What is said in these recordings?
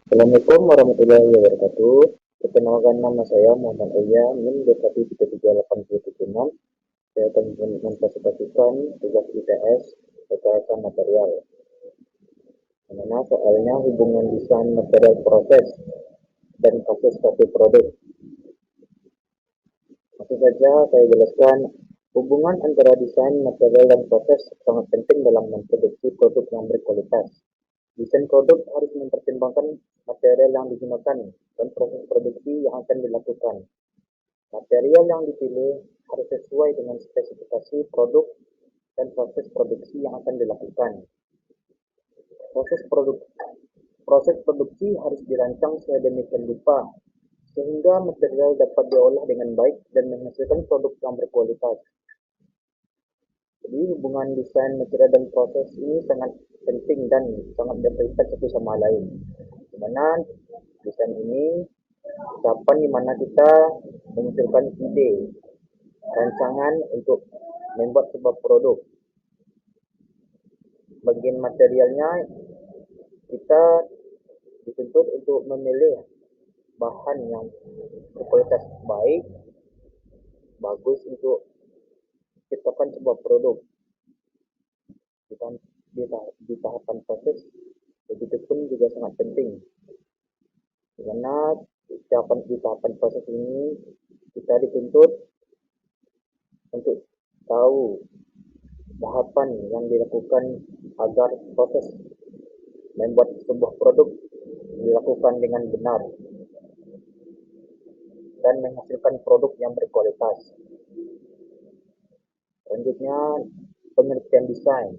Assalamualaikum warahmatullahi wabarakatuh. Perkenalkan nama saya Muhammad Elia NIM 2133876. Saya akan mempresentasikan tugas ITS kekerasan material. Mana soalnya hubungan desain material proses dan proses suatu produk. Langsung saja saya jelaskan hubungan antara desain material dan proses sangat penting dalam memproduksi produk yang berkualitas. Desain produk harus mempertimbangkan material yang digunakan dan proses produksi yang akan dilakukan. Material yang dipilih harus sesuai dengan spesifikasi produk dan proses produksi yang akan dilakukan. Proses produk Proses produksi harus dirancang sedemikian rupa sehingga material dapat diolah dengan baik dan menghasilkan produk yang berkualitas. Jadi hubungan desain material dan proses ini sangat penting dan sangat berkaitan satu sama lain. Di mana desain ini kapan di mana kita memunculkan ide, rancangan untuk membuat sebuah produk. Bagian materialnya kita dituntut untuk memilih bahan yang berkualitas baik, bagus untuk menciptakan sebuah produk. Di tahapan proses, begitu pun juga sangat penting. Karena di tahapan proses ini kita dituntut untuk tahu tahapan yang dilakukan agar proses membuat sebuah produk dilakukan dengan benar dan menghasilkan produk yang berkualitas. Selanjutnya, pengertian desain.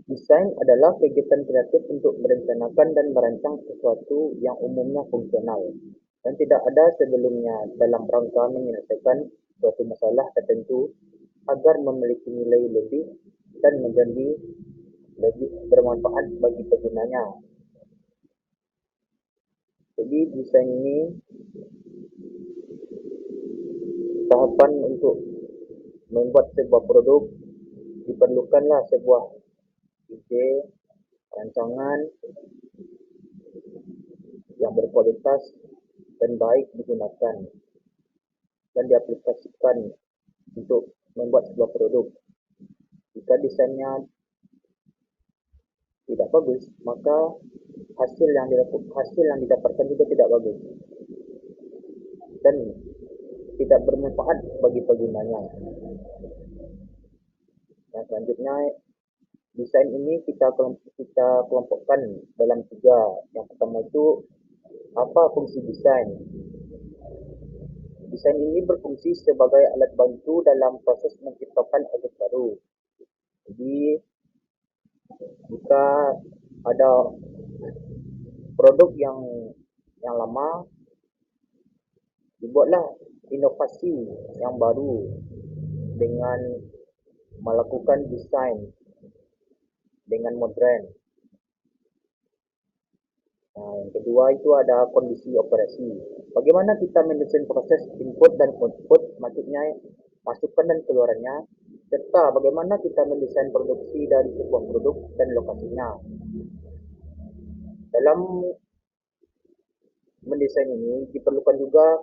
Desain adalah kegiatan kreatif untuk merencanakan dan merancang sesuatu yang umumnya fungsional dan tidak ada sebelumnya dalam rangka menyelesaikan suatu masalah tertentu agar memiliki nilai lebih dan menjadi lebih bermanfaat bagi penggunanya. Jadi desain ini tahapan untuk membuat sebuah produk diperlukanlah sebuah ide, rancangan yang berkualitas dan baik digunakan dan diaplikasikan untuk membuat sebuah produk. Jika desainnya tidak bagus, maka hasil yang didapatkan juga tidak bagus dan tidak bermanfaat bagi penggunanya. Yang selanjutnya, desain ini kita kelompokkan dalam 3. Yang pertama itu apa fungsi desain? Desain ini berfungsi sebagai alat bantu dalam proses menciptakan objek baru. Jadi jika ada produk yang lama, dibuatlah inovasi yang baru dengan melakukan desain dengan modern. Yang kedua itu ada kondisi operasi. Bagaimana kita mendesain proses input dan output, maksudnya masukan dan keluarannya, serta bagaimana kita mendesain produksi dari sebuah produk dan lokasinya. Dalam mendesain ini diperlukan juga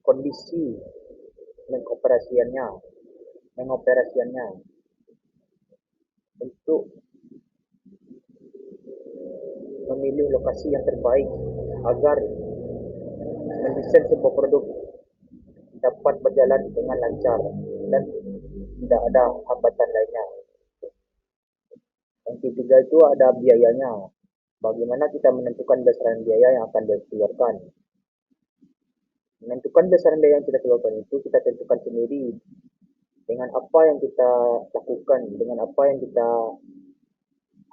kondisi mengoperasiannya untuk memilih lokasi yang terbaik agar mendesain sebuah produk dapat berjalan dengan lancar dan tidak ada hambatan lainnya. Yang ketiga itu ada biayanya. Bagaimana kita menentukan besaran biaya yang akan dikeluarkan? Menentukan besaran biaya yang kita keluarkan itu kita tentukan sendiri dengan apa yang kita lakukan, dengan apa yang kita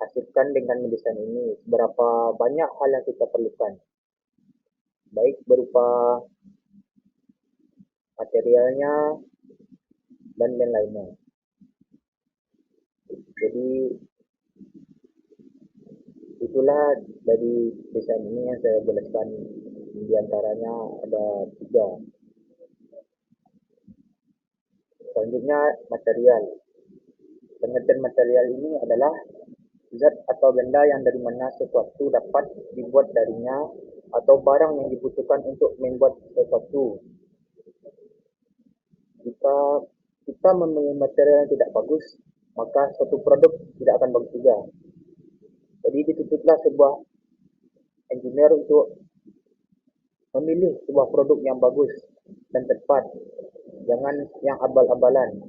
hasilkan dengan mendesain ini, berapa banyak hal yang kita perlukan, baik berupa materialnya dan lain-lainnya. Jadi itulah dari desain ini yang saya jelaskan. Di antaranya ada 3. Selanjutnya material. Pengertian material ini adalah zat atau benda yang dari mana sesuatu dapat dibuat darinya atau barang yang dibutuhkan untuk membuat sesuatu. Jika kita memilih material yang tidak bagus, maka suatu produk tidak akan bagus juga. Jadi dituntutlah sebuah engineer untuk memilih sebuah produk yang bagus dan tepat, jangan yang abal-abalan.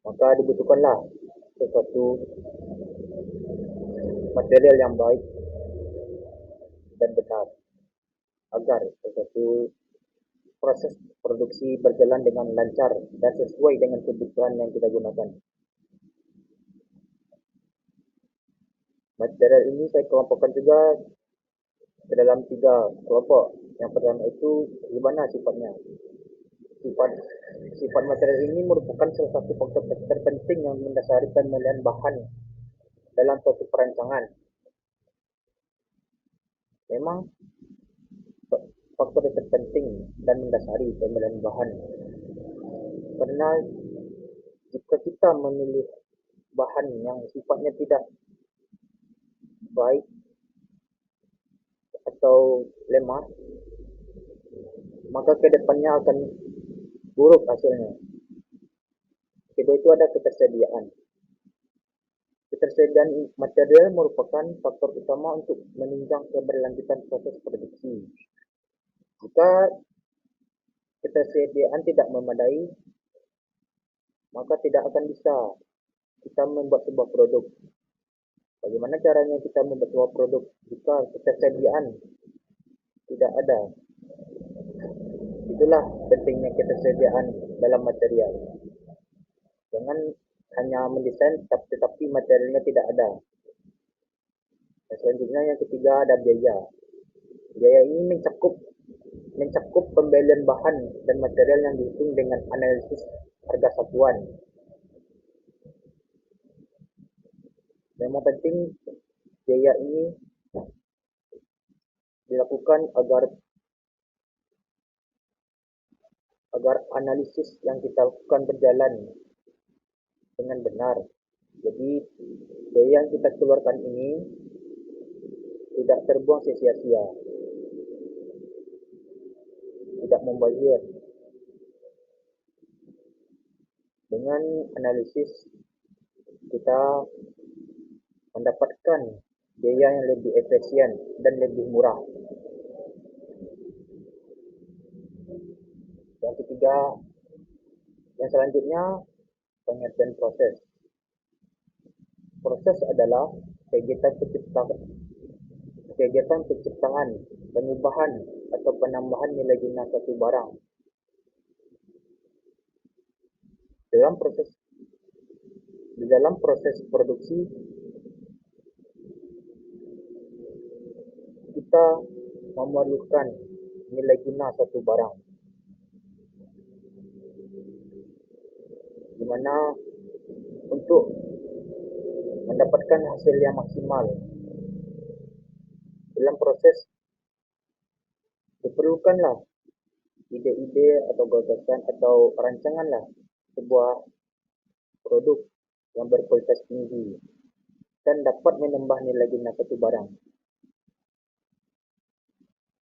Maka dibutuhkanlah sesuatu material yang baik dan benar agar sesuatu proses produksi berjalan dengan lancar dan sesuai dengan kebutuhan yang kita gunakan. Material ini saya kelompokkan juga ke dalam 3 kelompok. Yang pertama itu gimana sifatnya. Sifat material ini merupakan salah satu faktor terpenting yang mendasari pemilihan bahan dalam suatu perancangan. Memang faktor terpenting dan mendasari pemilihan bahan. Karena jika kita memilih bahan yang sifatnya tidak baik atau lemah, maka kedepannya akan buruk hasilnya. Kedua itu ada ketersediaan. Ketersediaan material merupakan faktor utama untuk menunjang keberlanjutan proses produksi. Jika ketersediaan tidak memadai, maka tidak akan bisa kita membuat sebuah produk. Bagaimana caranya kita membuat sebuah produk jika ketersediaan tidak ada? Itulah pentingnya ketersediaan dalam material. Jangan hanya mendesain tetapi materialnya tidak ada. Dan selanjutnya yang ketiga ada biaya. Biaya ini mencakup pembelian bahan dan material yang dihitung dengan analisis harga satuan. Memang penting biaya ini dilakukan agar analisis yang kita lakukan berjalan dengan benar. Jadi biaya yang kita keluarkan ini tidak terbuang sia-sia, tidak membazir. Dengan analisis kita mendapatkan biaya yang lebih efisien dan lebih murah. Yang ketiga, yang selanjutnya pengertian proses. Proses adalah kegiatan penciptaan, pengubahan atau penambahan nilai guna suatu barang. Di dalam proses produksi kita memerlukan nilai guna suatu barang, di mana untuk mendapatkan hasil yang maksimal dalam proses diperlukanlah ide-ide atau gagasan atau rancanganlah sebuah produk yang berkualitas tinggi dan dapat menambah nilai guna suatu barang.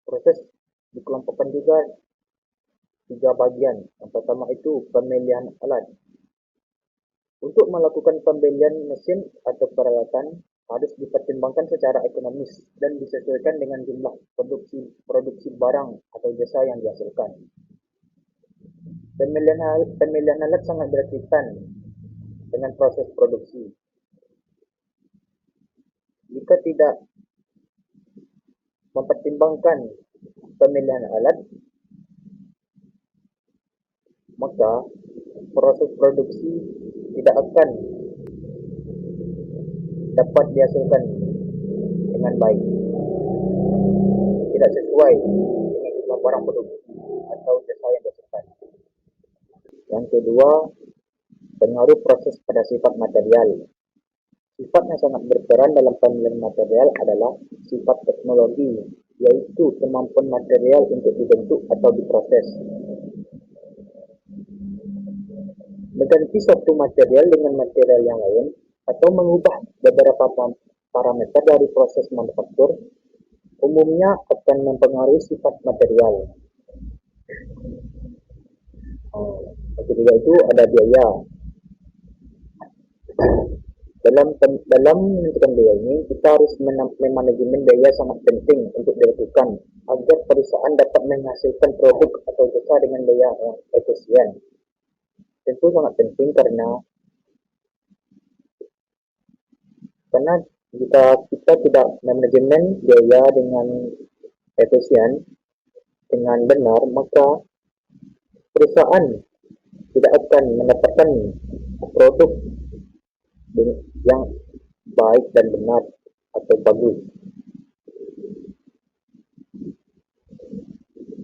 Proses dikelompokkan juga 3 bagian. Yang pertama itu pemilihan alat. Untuk melakukan pembelian mesin atau peralatan harus dipertimbangkan secara ekonomis dan disesuaikan dengan jumlah produksi barang atau jasa yang dihasilkan. Pemilihan alat sangat berkaitan dengan proses produksi. Jika tidak mempertimbangkan pemilihan alat, maka proses produksi tidak akan dapat dihasilkan dengan baik, tidak sesuai dengan jumlah barang produksi atau jasa yang dihasilkan. Yang kedua, pengaruh proses pada sifat material. Sifat yang sangat berperan dalam pemilihan material adalah sifat teknologi, yaitu kemampuan material untuk dibentuk atau diproses. mengganti suatu material dengan material yang lain, atau mengubah beberapa parameter dari proses manufaktur, umumnya akan mempengaruhi sifat material. Ketiga itu ada biaya. Dalam menentukan biaya ini, kita harus memanajemen biaya sangat penting untuk dilakukan agar perusahaan dapat menghasilkan produk atau jasa dengan biaya yang efisien. Tentu sangat penting karena jika kita tidak manajemen biaya dengan efisien, dengan benar, maka perusahaan tidak akan mendapatkan produk yang baik dan benar atau bagus.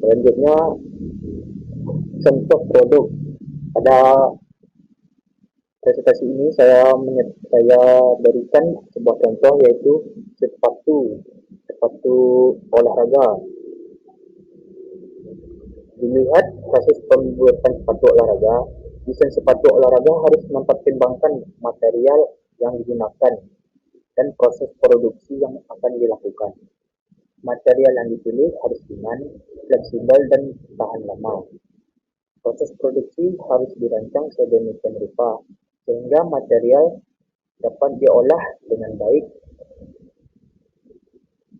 Selanjutnya, contoh produk. Pada presentasi ini saya berikan sebuah contoh, yaitu sepatu olahraga. Dilihat proses pembuatan sepatu olahraga, desain sepatu olahraga harus mempertimbangkan material yang digunakan dan proses produksi yang akan dilakukan. Material yang dipilih harus ringan, fleksibel, dan tahan lama. Proses produksi harus dirancang sedemikian rupa sehingga material dapat diolah dengan baik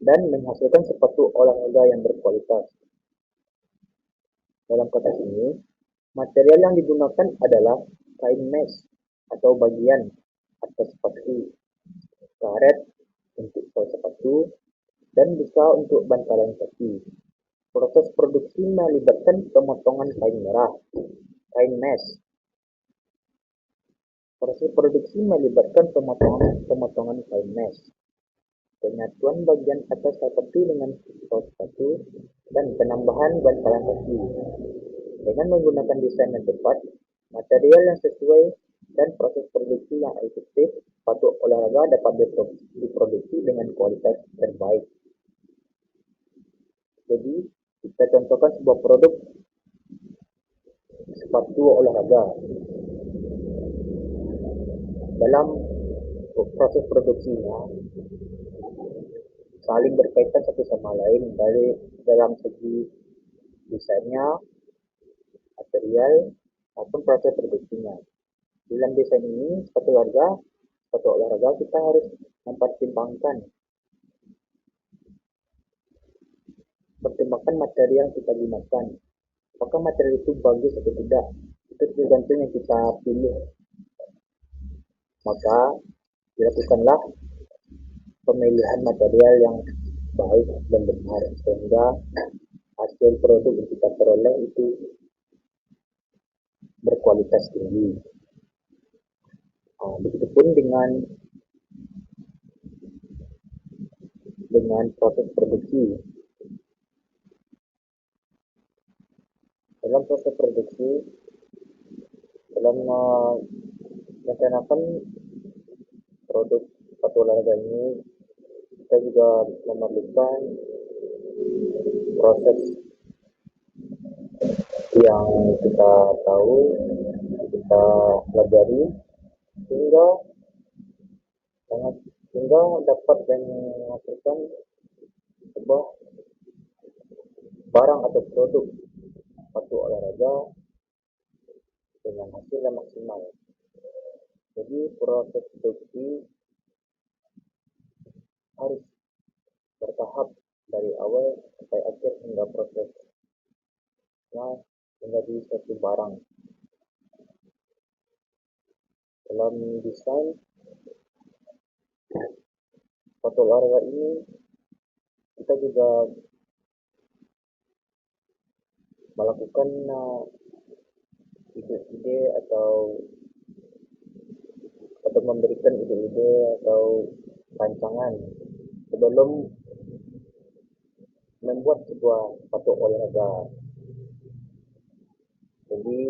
dan menghasilkan sepatu olahraga yang berkualitas. Dalam konteks ini, material yang digunakan adalah kain mesh atau bagian atas sepatu, karet untuk sol sepatu, dan busa untuk bantalan kaki. Proses produksi melibatkan pemotongan kain merah, kain mesh. Proses produksi melibatkan pemotongan kain mesh, penyatuan bagian atas sepatu dengan sol sepatu, dan penambahan bantalan kaki. Dengan menggunakan desain yang tepat, material yang sesuai, dan proses produksi yang efektif, sepatu olahraga dapat diproduksi dengan kualitas terbaik. Jadi, kita contohkan sebuah produk sepatu olahraga. Dalam proses produksinya, saling berkaitan satu sama lain dari dalam segi desainnya, material, maupun proses produksinya. Dalam desain ini, sepatu olahraga kita harus mempertimbangkan material yang kita gunakan. Apakah material itu bagus atau tidak? Itu tergantung yang kita pilih. Maka dilakukanlah pemilihan material yang baik dan benar sehingga hasil produk yang kita peroleh itu berkualitas tinggi. Begitupun dengan proses produksi. Dalam proses produksi, dalam merencanakan produk sepatu olahraga ini, kita juga memerlukan proses yang kita tahu, kita pelajari sehingga dapat menghasilkan sebuah barang atau produk sepatu olahraga dengan hasil yang maksimal. Jadi proses produksi harus bertahap dari awal sampai akhir hingga prosesnya menjadi suatu barang. Dalam desain sepatu olahraga ini, kita juga melakukan ide-ide atau memberikan ide-ide atau rancangan sebelum membuat sebuah sepatu olahraga. Jadi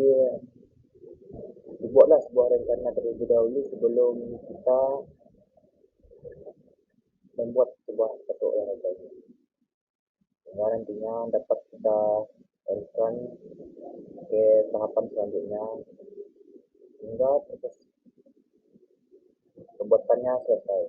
dibuatlah sebuah rencana terlebih dahulu sebelum kita membuat sebuah sepatu olahraga ini, sehingga nantinya dapat kita teruskan ke tahapan selanjutnya hingga proses pembuatannya selesai.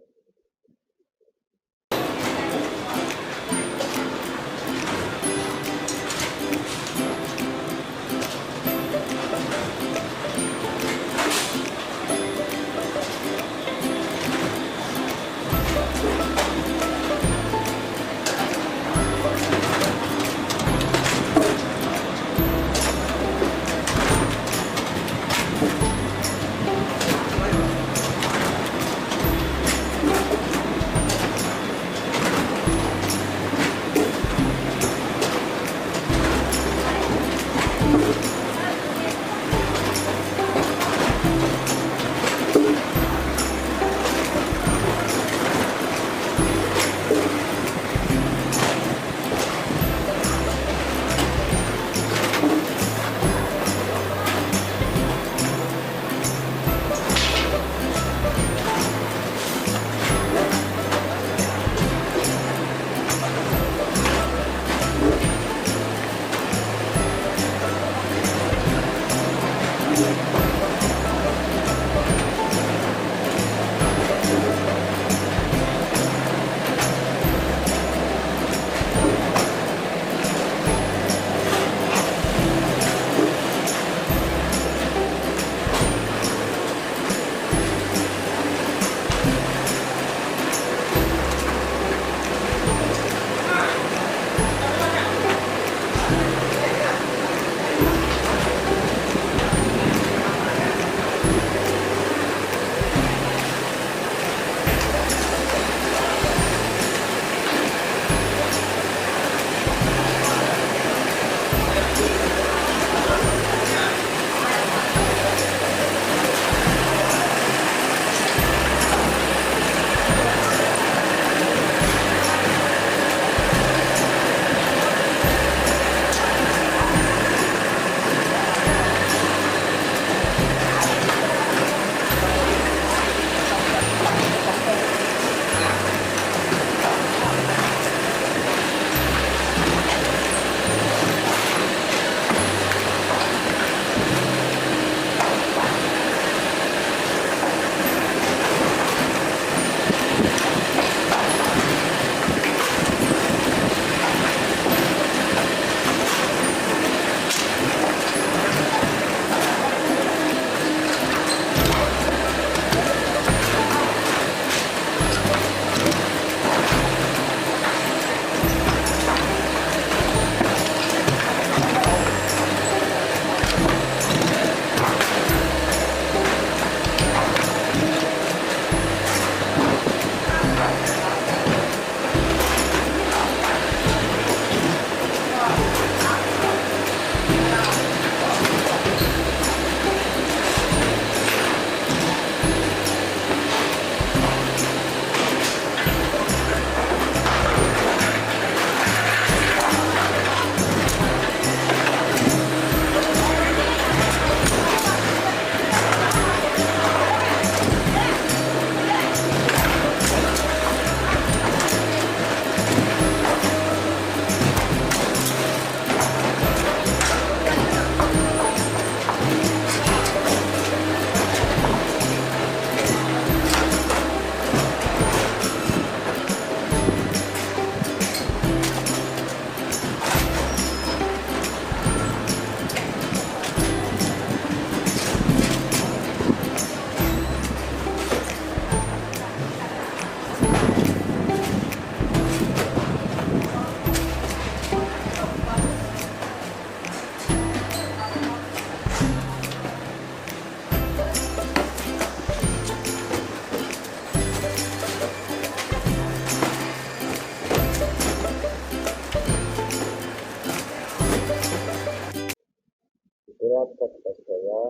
Itulah podcast saya.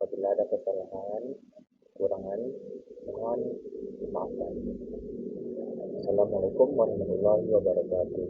Apabila ada kesalahan, kekurangan, mohon dimaafkan. Assalamualaikum warahmatullahi wabarakatuh.